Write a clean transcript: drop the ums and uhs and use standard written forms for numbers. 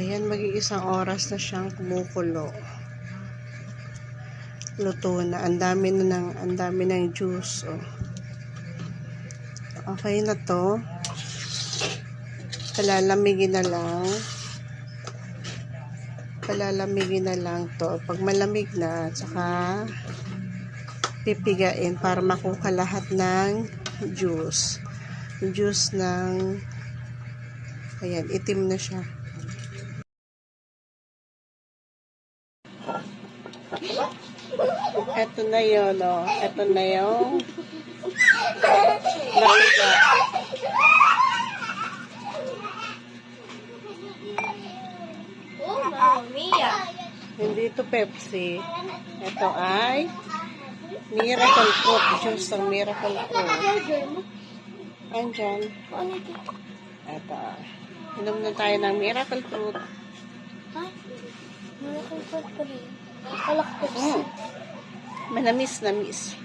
Ayan, mag-iisang oras na siyang kumukulo. Luto na. Ang dami ng juice. Oh. Okay na to. Palalamigin na lang. Palalamigin na lang to. Pag malamig na, saka pipigain para makuha lahat ng juice. Juice ng ayan, itim na siya. Ito na yun, oh. Ito na yung napiga. Oh, Mamma Mia! Hindi ito Pepsi. Ito ay Miracle Fruit. Juice ng Miracle Fruit. Andyan. Ano ito? Ito. Inom na tayo ng Miracle Fruit. Ha? Miracle Fruit pa rin. Kalak Pepsi. Manamis-namis.